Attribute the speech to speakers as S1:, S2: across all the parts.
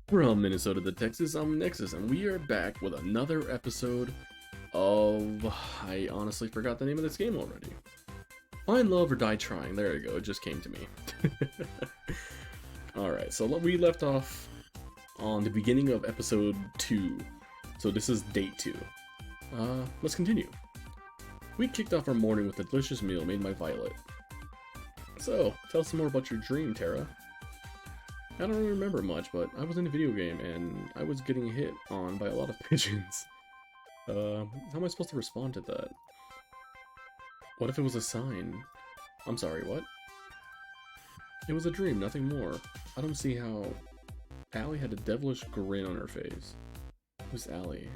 S1: From Minnesota to Texas, I'm Nexus, and we are back with another episode of... I honestly forgot the name of this game already. Find Love or Die Trying. There you go, it just came to me. Alright, so we left off on the beginning of episode 2. So this is date 2. Let's continue. We kicked off our morning with a delicious meal made by Violet. So, tell us some more about your dream, Terra. I don't really remember much, but I was in a video game and I was getting hit on by a lot of pigeons. How am I supposed to respond to that? What if it was a sign? I'm sorry, what? It was a dream, nothing more. I don't see how... Allie had a devilish grin on her face. Who's Allie?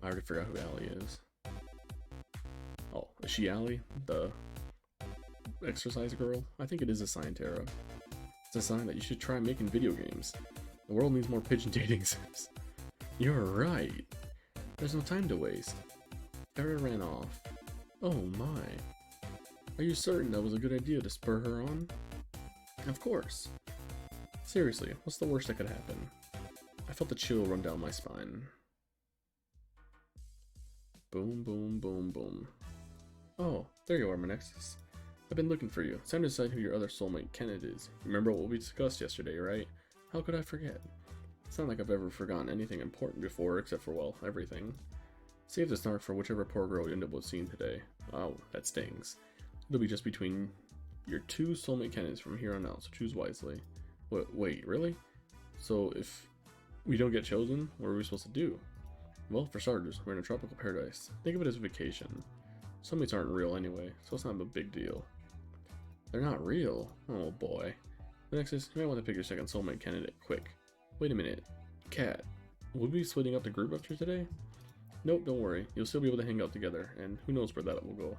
S1: I already forgot who Allie is. Oh, is she Allie? The exercise girl? I think it is a sign, Terra. It's a sign that you should try making video games. The world needs more pigeon dating sims. You're right. There's no time to waste. Terra ran off. Oh my. Are you certain that was a good idea to spur her on? Of course. Seriously, what's the worst that could happen? I felt the chill run down my spine. Boom, boom, boom, boom. Oh, there you are, my Nexus. I've been looking for you. It's time to decide who your other soulmate Kenneth is. Remember what we discussed yesterday, right? How could I forget? It's not like I've ever forgotten anything important before, except for, well, everything. Save the snark for whichever poor girl you end up with seeing today. Oh, that stings. It'll be just between your two soulmate Kenneths from here on out, so choose wisely. Wait, really? So if we don't get chosen, what are we supposed to do? Well, for starters, we're in a tropical paradise. Think of it as a vacation. Soulmates aren't real anyway, so it's not a big deal. They're not real? Oh boy. The next is, you might want to pick your second soulmate candidate quick. Wait a minute. Cat, will we be splitting up the group after today? Nope, don't worry. You'll still be able to hang out together, and who knows where that will go.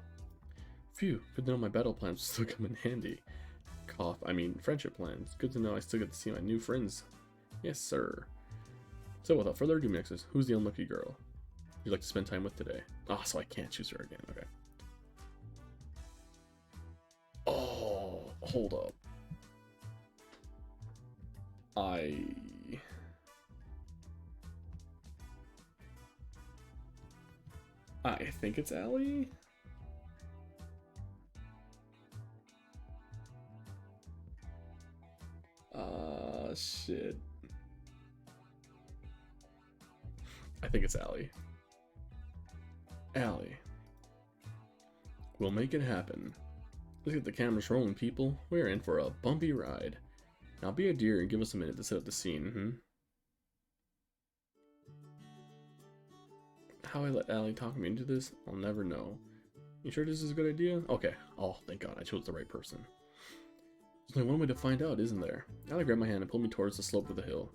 S1: Phew, good to know my battle plans will still come in handy. Friendship plans. Good to know I still get to see my new friends. Yes, sir. So without further ado, Nexus, who's the unlucky girl you'd like to spend time with today? Ah, so I can't choose her again. Okay. Oh, hold up. I think it's Allie. Shit. I think it's Allie. Allie. We'll make it happen. Let's get the cameras rolling, people. We're in for a bumpy ride. Now be a dear and give us a minute to set up the scene, How I let Allie talk me into this, I'll never know. You sure this is a good idea? Okay. Oh, thank God, I chose the right person. There's only one way to find out, isn't there? Allie grabbed my hand and pulled me towards the slope of the hill.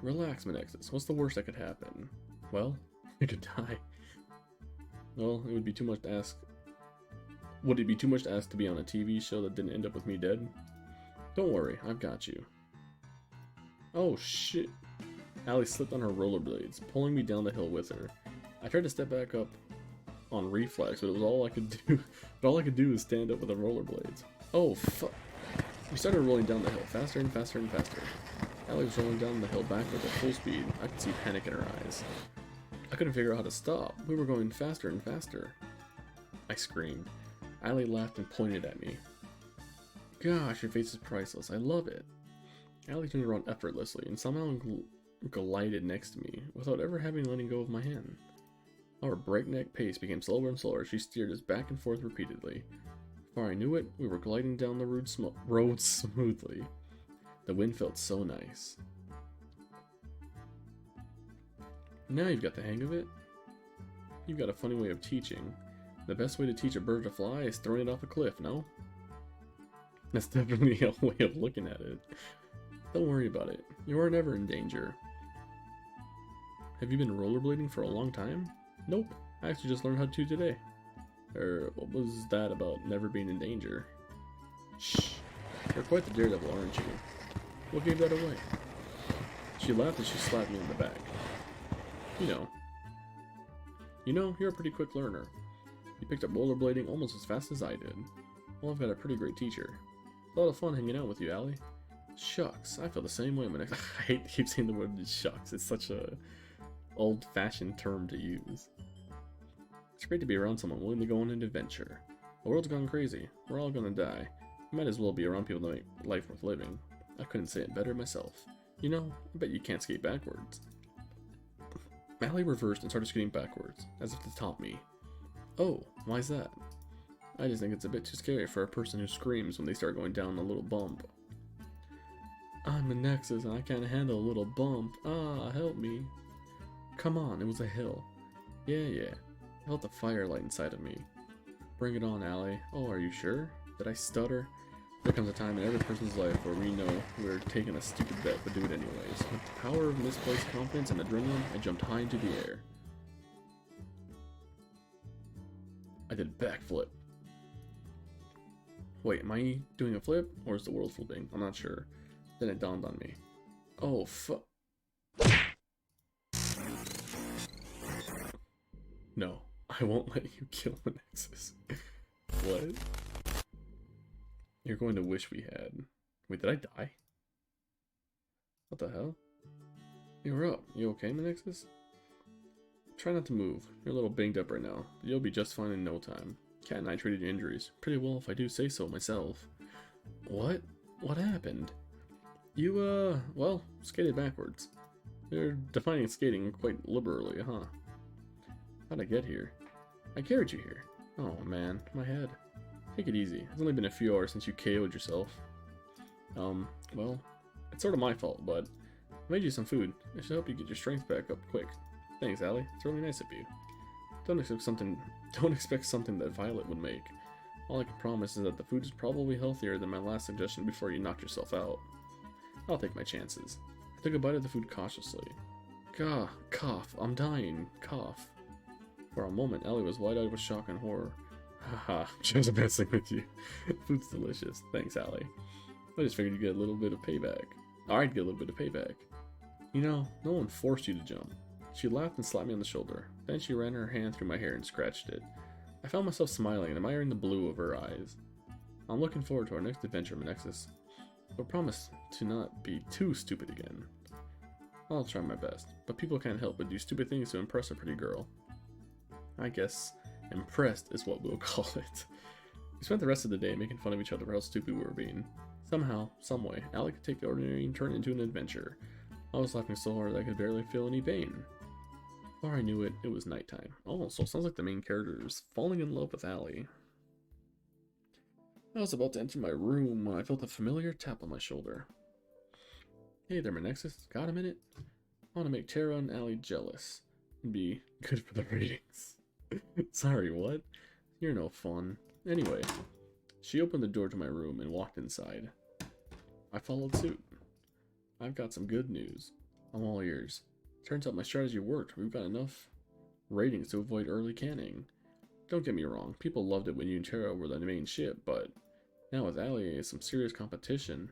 S1: Relax, my Nexus. What's the worst that could happen? Well, I could die. Well, it would be too much to ask. Would it be too much to ask to be on a TV show that didn't end up with me dead? Don't worry, I've got you. Oh shit. Allie slipped on her rollerblades, pulling me down the hill with her. I tried to step back up on reflex, but it was all I could do. But all I could do was stand up with the rollerblades. Oh fuck. We started rolling down the hill, faster and faster and faster. Allie was rolling down the hill backwards at full speed. I could see panic in her eyes. I couldn't figure out how to stop. We were going faster and faster. I screamed. Allie laughed and pointed at me. Gosh, your face is priceless. I love it. Allie turned around effortlessly and somehow glided next to me without ever having letting go of my hand. Our breakneck pace became slower and slower as she steered us back and forth repeatedly. Before I knew it, we were gliding down the road smoothly. The wind felt so nice. Now you've got the hang of it. You've got a funny way of teaching. The best way to teach a bird to fly is throwing it off a cliff, no? That's definitely a way of looking at it. Don't worry about it. You are never in danger. Have you been rollerblading for a long time? Nope. I actually just learned how to today. What was that about never being in danger? Shh. You're quite the daredevil, aren't you? What gave that away? She laughed and she slapped me in the back. You know, you're a pretty quick learner. You picked up rollerblading almost as fast as I did. Well, I've got a pretty great teacher. It's a lot of fun hanging out with you, Allie. Shucks, I feel the same way. I hate to keep saying the word shucks. It's such a old-fashioned term to use. It's great to be around someone willing to go on an adventure. The world's gone crazy. We're all gonna die. You might as well be around people that make life worth living. I couldn't say it better myself. You know, I bet you can't skate backwards. Allie reversed and started skating backwards, as if to taunt me. Oh, why's that? I just think it's a bit too scary for a person who screams when they start going down a little bump. I'm a Nexus and I can't handle a little bump. Ah, help me. Come on, it was a hill. Yeah. I felt the fire light inside of me. Bring it on, Allie. Oh, are you sure? Did I stutter? There comes a time in every person's life where we know we're taking a stupid bet but do it anyways. With the power of misplaced confidence and adrenaline, I jumped high into the air. I did a backflip. Wait, am I doing a flip? Or is the world flipping? I'm not sure. Then it dawned on me. Oh, fuck. No, I won't let you kill the Nexus. What? You're going to wish we had. Wait, did I die? What the hell? You're up. You okay, Nexus? Try not to move. You're a little banged up right now, but you'll be just fine in no time. Kat and I treated your injuries pretty well if I do say so myself. What? What happened? You, well, skated backwards. You're defining skating quite liberally, huh? How'd I get here? I carried you here. Oh man, my head. Take it easy. It's only been a few hours since you KO'd yourself. Well, it's sort of my fault, but I made you some food. I should help you get your strength back up quick. Thanks, Allie. It's really nice of you. Don't expect something that Violet would make. All I can promise is that the food is probably healthier than my last suggestion before you knocked yourself out. I'll take my chances. I took a bite of the food cautiously. Gah, cough, I'm dying, cough. For a moment, Allie was wide-eyed with shock and horror. Haha, just messing with you. Food's delicious. Thanks, Allie. I just figured you'd get a little bit of payback. I'd get a little bit of payback. You know, no one forced you to jump. She laughed and slapped me on the shoulder. Then she ran her hand through my hair and scratched it. I found myself smiling and admiring the blue of her eyes. I'm looking forward to our next adventure, Nexus. But promise to not be too stupid again. I'll try my best, but people can't help but do stupid things to impress a pretty girl. I guess impressed is what we'll call it. We spent the rest of the day making fun of each other for how stupid we were being. Somehow, someway, Allie could take the ordinary and turn it into an adventure. I was laughing so hard that I could barely feel any pain. Before I knew it, it was nighttime. Oh, so it sounds like the main character is falling in love with Allie. I was about to enter my room when I felt a familiar tap on my shoulder. Hey there, my Nexus. Got a minute? I want to make Terra and Allie jealous. It'd be good for the ratings. Sorry, what? You're no fun. Anyway, she opened the door to my room and walked inside. I followed suit. I've got some good news. I'm all ears. Turns out my strategy worked. We've got enough ratings to avoid early canning. Don't get me wrong, people loved it when you and Terra were the main ship, but now with Allie, some serious competition.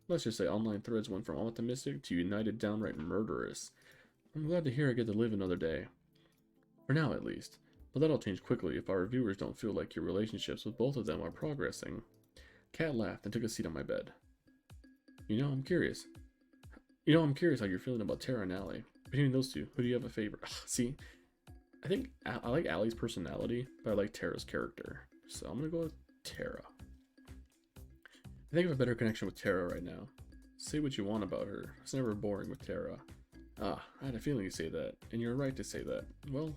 S1: Let's just say online threads went from optimistic to united downright murderous. I'm glad to hear I get to live another day. For now, at least. But that'll change quickly if our viewers don't feel like your relationships with both of them are progressing. Kat laughed and took a seat on my bed. I'm curious how you're feeling about Terra and Allie. Between those two, who do you have a favorite? See, I think I like Allie's personality, but I like Terra's character. So I'm gonna go with Terra. I think I have a better connection with Terra right now. Say what you want about her. It's never boring with Terra. Ah, I had a feeling you'd say that, and you're right to say that. Well,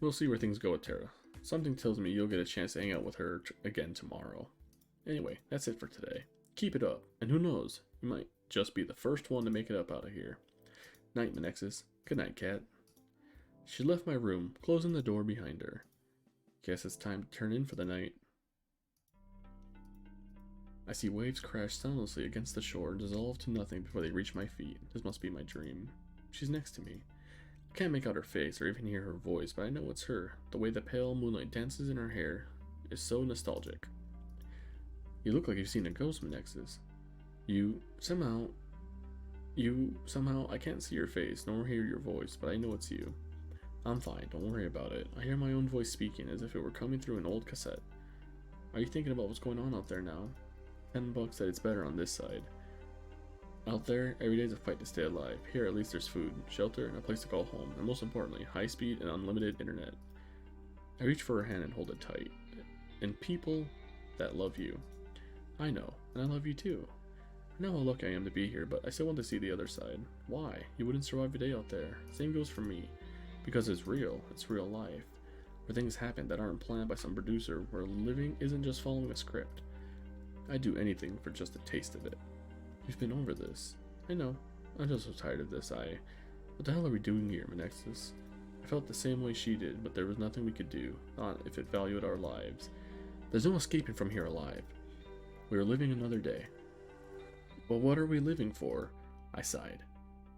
S1: we'll see where things go with Terra. Something tells me you'll get a chance to hang out with her again tomorrow. Anyway, that's it for today. Keep it up, and who knows, you might just be the first one to make it up out of here. Night, Nexus. Good night, Kat. She left my room, closing the door behind her. Guess it's time to turn in for the night. I see waves crash soundlessly against the shore and dissolve to nothing before they reach my feet. This must be my dream. She's next to me. I can't make out her face or even hear her voice, but I know it's her. The way the pale moonlight dances in her hair is so nostalgic. You look like you've seen a ghost, Nexus. Somehow, I can't see your face, nor hear your voice, but I know it's you. I'm fine, don't worry about it. I hear my own voice speaking as if it were coming through an old cassette. Are you thinking about what's going on out there now? $10 said it's better on this side. Out there, every day is a fight to stay alive. Here, at least there's food, shelter, and a place to call home, and most importantly, high speed and unlimited internet. I reach for her hand and hold it tight. And people that love you. I know, and I love you too. I know how lucky I am to be here, but I still want to see the other side. Why? You wouldn't survive a day out there. Same goes for me. Because it's real life. Where things happen that aren't planned by some producer, where living isn't just following a script. I'd do anything for just a taste of it. We've been over this. I know. I'm just so tired of this. What the hell are we doing here, Manexus? I felt the same way she did, but there was nothing we could do, not if it valued our lives. There's no escaping from here alive. We are living another day. But what are we living for? I sighed.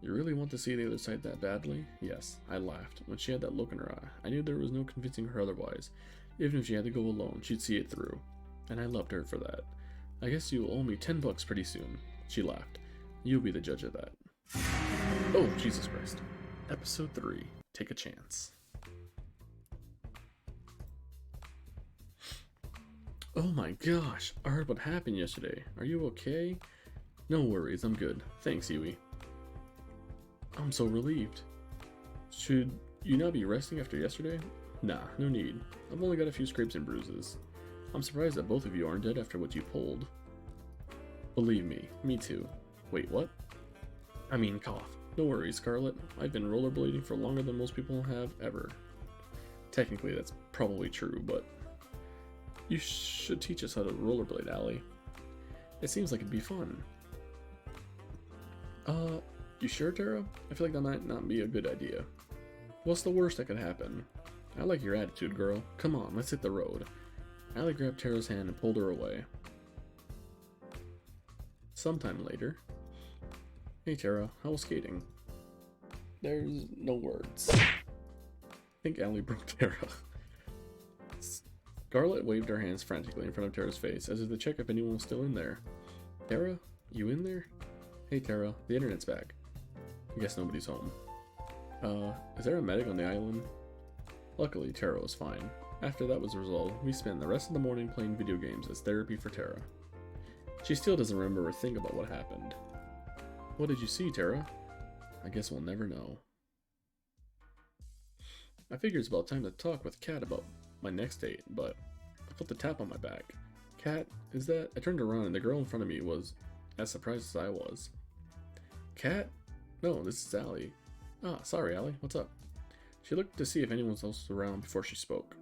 S1: You really want to see the other side that badly? Yes, I laughed. When she had that look in her eye, I knew there was no convincing her otherwise. Even if she had to go alone, she'd see it through. And I loved her for that. I guess you'll owe me $10 pretty soon. She laughed. You'll be the judge of that. Oh, Jesus Christ. Episode 3. Take a chance. Oh my gosh, I heard what happened yesterday. Are you okay? No worries, I'm good. Thanks, Yui. I'm so relieved. Should you not be resting after yesterday? Nah, no need. I've only got a few scrapes and bruises. I'm surprised that both of you aren't dead after what you pulled. Believe me too. Wait, what? I mean, cough. No worries, Scarlet. I've been rollerblading for longer than most people have ever. Technically, that's probably true, but you should teach us how to rollerblade, Allie. It seems like it'd be fun. You sure, Terra? I feel like that might not be a good idea. What's the worst that could happen? I like your attitude, girl. Come on, let's hit the road. Allie grabbed Terra's hand and pulled her away. Sometime later. Hey Terra, how was skating? There's no words. I think Allie broke Terra. Scarlet waved her hands frantically in front of Terra's face, as if to check if anyone was still in there. Terra? You in there? Hey Terra, the internet's back. I guess nobody's home. Is there a medic on the island? Luckily, Terra was fine. After that was resolved, we spent the rest of the morning playing video games as therapy for Terra. She still doesn't remember a thing about what happened. What did you see, Terra? I guess we'll never know. I figured it's about time to talk with Kat about my next date, but I felt a tap on my back. Kat, is that? I turned around and the girl in front of me was as surprised as I was. Kat? No, this is Allie. Ah, sorry, Allie. What's up? She looked to see if anyone else was around before she spoke.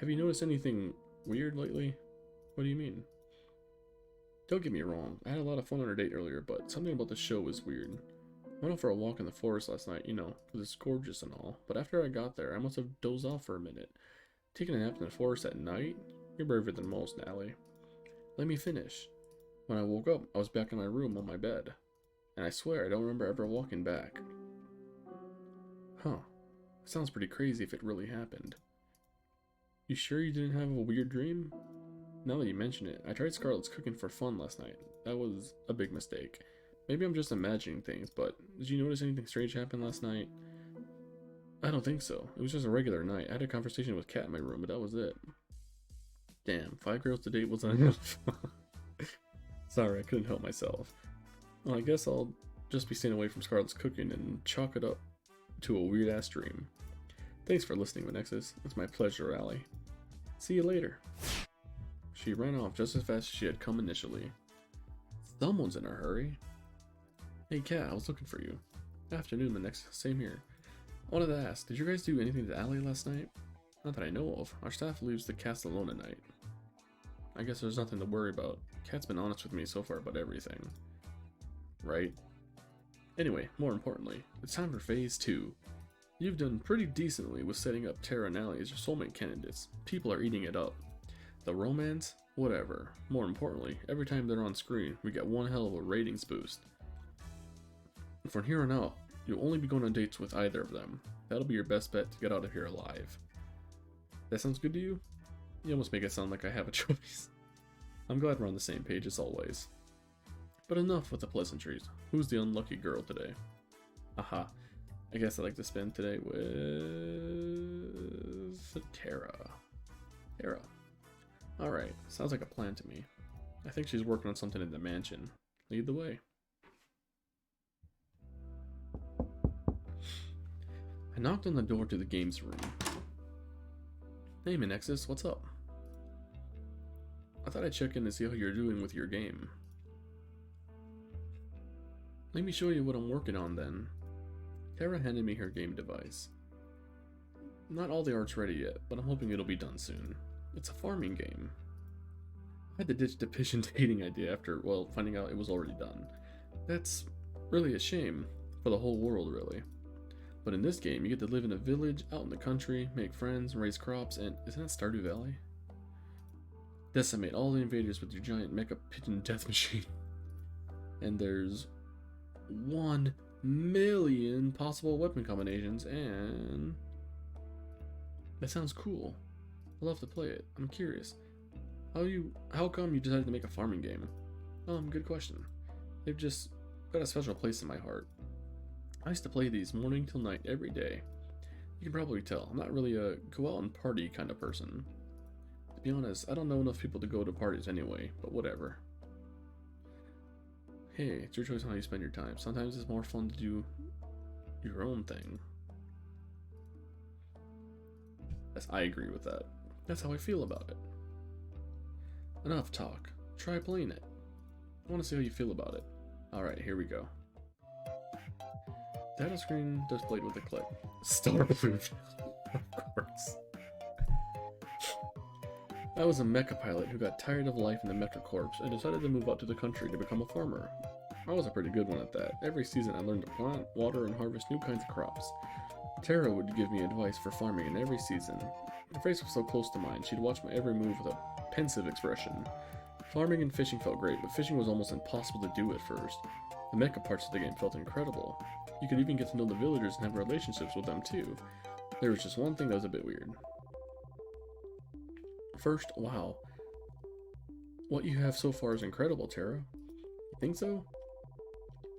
S1: Have you noticed anything weird lately? What do you mean? Don't get me wrong, I had a lot of fun on our date earlier, but something about the show was weird. I went out for a walk in the forest last night, you know, because it's gorgeous and all, but after I got there, I must have dozed off for a minute. Taking a nap in the forest at night? You're braver than most, Allie. Let me finish. When I woke up, I was back in my room on my bed. And I swear I don't remember ever walking back. Huh. Sounds pretty crazy if it really happened. You sure you didn't have a weird dream? Now that you mention it, I tried Scarlet's cooking for fun last night. That was a big mistake. Maybe I'm just imagining things, but did you notice anything strange happen last night? I don't think so. It was just a regular night. I had a conversation with Kat in my room, but that was it. Damn, 5 girls to date wasn't enough. Sorry, I couldn't help myself. Well, I guess I'll just be staying away from Scarlet's cooking and chalk it up to a weird-ass dream. Thanks for listening, Manexus. It's my pleasure, Allie. See you later. She ran off just as fast as she had come initially. Someone's in a hurry. Hey Kat, I was looking for you. Afternoon, Manexus. Same here. I wanted to ask, did you guys do anything to Allie last night? Not that I know of. Our staff leaves the cast alone at night. I guess there's nothing to worry about. Kat's been honest with me so far about everything. Right? Anyway, more importantly, it's time for Phase 2. You've done pretty decently with setting up Terra and Allie as your soulmate candidates. People are eating it up. The romance? Whatever. More importantly, every time they're on screen, we get one hell of a ratings boost. From here on out, you'll only be going on dates with either of them. That'll be your best bet to get out of here alive. That sounds good to you? You almost make it sound like I have a choice. I'm glad we're on the same page as always. But enough with the pleasantries. Who's the unlucky girl today? Aha. I guess I'd like to spend today with Terra. Terra. Alright, sounds like a plan to me. I think she's working on something in the mansion. Lead the way. I knocked on the door to the games room. Hey, Manexus, what's up? I thought I'd check in to see how you're doing with your game. Let me show you what I'm working on then. Terra handed me her game device. Not all the art's ready yet, but I'm hoping it'll be done soon. It's a farming game. I had to ditch the pigeon dating idea after, well, finding out it was already done. That's really a shame, for the whole world really. But in this game, you get to live in a village, out in the country, make friends, raise crops, and isn't that Stardew Valley? Decimate all the invaders with your giant mecha pigeon death machine. And there's 1 million possible weapon combinations, and that sounds cool. I'll have to play it. I'm curious. How come you decided to make a farming game? Good question. They've just got a special place in my heart. I used to play these morning till night every day. You can probably tell, I'm not really a go out and party kind of person. To be honest, I don't know enough people to go to parties anyway, but whatever. Hey, it's your choice on how you spend your time. Sometimes it's more fun to do your own thing. Yes, I agree with that. That's how I feel about it. Enough talk. Try playing it. I want to see how you feel about it. Alright, here we go. Data screen displayed with a click. Star Blue. Of course. I was a mecha pilot who got tired of life in the Metrocorps and decided to move out to the country to become a farmer. I was a pretty good one at that. Every season I learned to plant, water, and harvest new kinds of crops. Terra would give me advice for farming in every season. Her face was so close to mine, she'd watch my every move with a pensive expression. Farming and fishing felt great, but fishing was almost impossible to do at first. The mecha parts of the game felt incredible. You could even get to know the villagers and have relationships with them too. There was just one thing that was a bit weird. First, wow. What you have so far is incredible, Terra. You think so?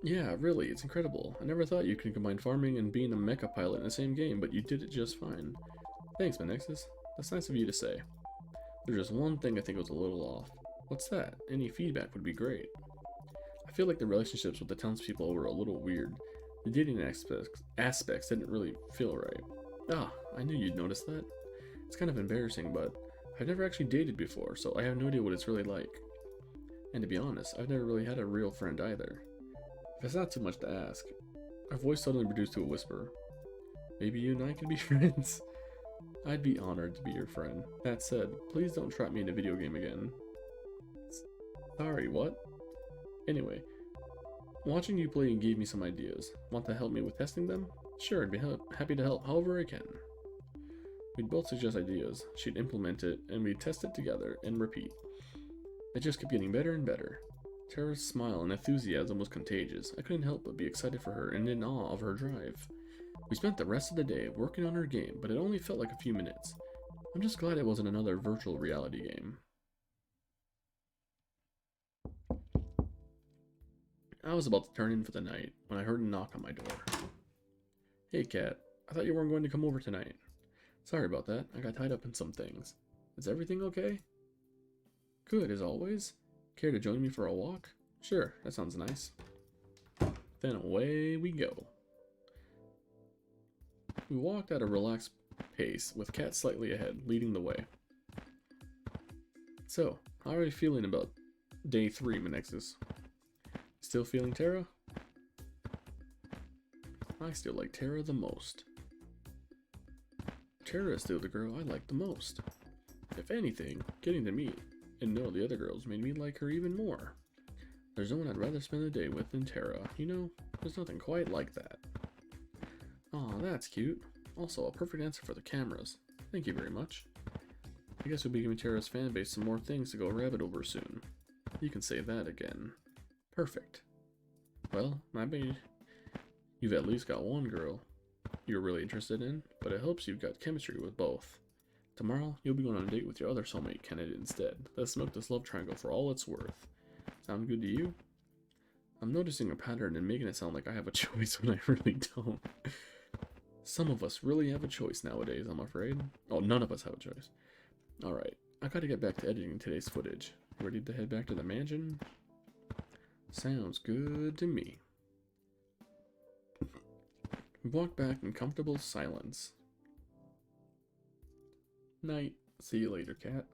S1: Yeah, really, it's incredible. I never thought you could combine farming and being a mecha pilot in the same game, but you did it just fine. Thanks, Manexus. That's nice of you to say. There's just one thing I think was a little off. What's that? Any feedback would be great. I feel like the relationships with the townspeople were a little weird. The dating aspects didn't really feel right. Ah, I knew you'd notice that. It's kind of embarrassing, but I've never actually dated before, so I have no idea what it's really like. And to be honest, I've never really had a real friend either. If it's not too much to ask. Our voice suddenly reduced to a whisper. Maybe you and I can be friends? I'd be honored to be your friend. That said, please don't trap me in a video game again. Sorry, what? Anyway, watching you play gave me some ideas. Want to help me with testing them? Sure, I'd be happy to help however I can. We'd both suggest ideas, she'd implement it, and we'd test it together, and repeat. It just kept getting better and better. Terra's smile and enthusiasm was contagious. I couldn't help but be excited for her and in awe of her drive. We spent the rest of the day working on her game, but it only felt like a few minutes. I'm just glad it wasn't another virtual reality game. I was about to turn in for the night when I heard a knock on my door. Hey, Kat. I thought you weren't going to come over tonight. Sorry about that. I got tied up in some things. Is everything okay? Good, as always. Care to join me for a walk? Sure, that sounds nice. Then away we go. We walked at a relaxed pace, with Kat slightly ahead, leading the way. So, how are you feeling about day 3, Manexus? Still feeling Terra? I still like Terra the most. Terra is still the girl I like the most. If anything, getting to meet and know the other girls made me like her even more. There's no one I'd rather spend the day with than Terra. You know, there's nothing quite like that. Aw, that's cute. Also, a perfect answer for the cameras. Thank you very much. I guess we'll be giving Terra's fanbase some more things to go rabbit over soon. You can say that again. Perfect. Well, maybe you've at least got one girl you're really interested in, but it helps you've got chemistry with both. Tomorrow, you'll be going on a date with your other soulmate candidate instead. Let's milk this love triangle for all it's worth. Sound good to you? I'm noticing a pattern and making it sound like I have a choice when I really don't. Some of us really have a choice nowadays, I'm afraid. Oh, none of us have a choice. Alright, I gotta get back to editing today's footage. Ready to head back to the mansion? Sounds good to me. We walked back in comfortable silence. Night. See you later, cat.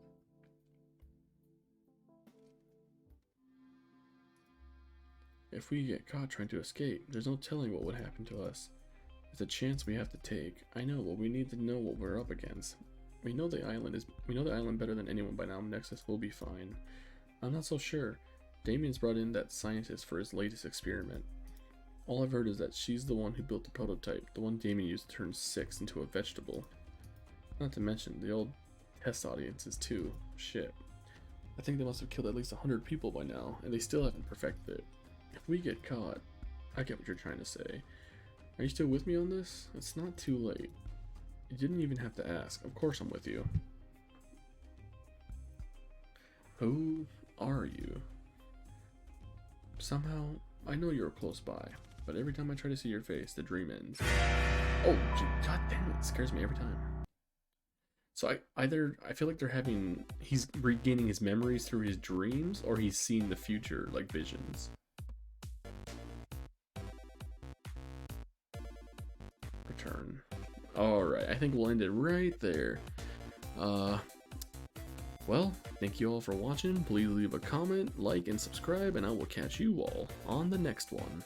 S1: If we get caught trying to escape, there's no telling what would happen to us. It's a chance we have to take. I know, but we need to know what we're up against. We know the island better than anyone by now. Nexus will be fine. I'm not so sure. Damien's brought in that scientist for his latest experiment. All I've heard is that she's the one who built the prototype, the one Damien used to turn 6 into a vegetable. Not to mention the old test audiences too. Shit. I think they must have killed at least 100 people by now, and they still haven't perfected it. If we get caught, I get what you're trying to say. Are you still with me on this? It's not too late. You didn't even have to ask. Of course I'm with you. Who are you? Somehow, I know you're close by, but every time I try to see your face, the dream ends. Oh, god damn it, scares me every time. So I feel like he's regaining his memories through his dreams, or he's seeing the future, like visions. Return. Alright, I think we'll end it right there. Well, thank you all for watching. Please leave a comment, like, and subscribe, and I will catch you all on the next one.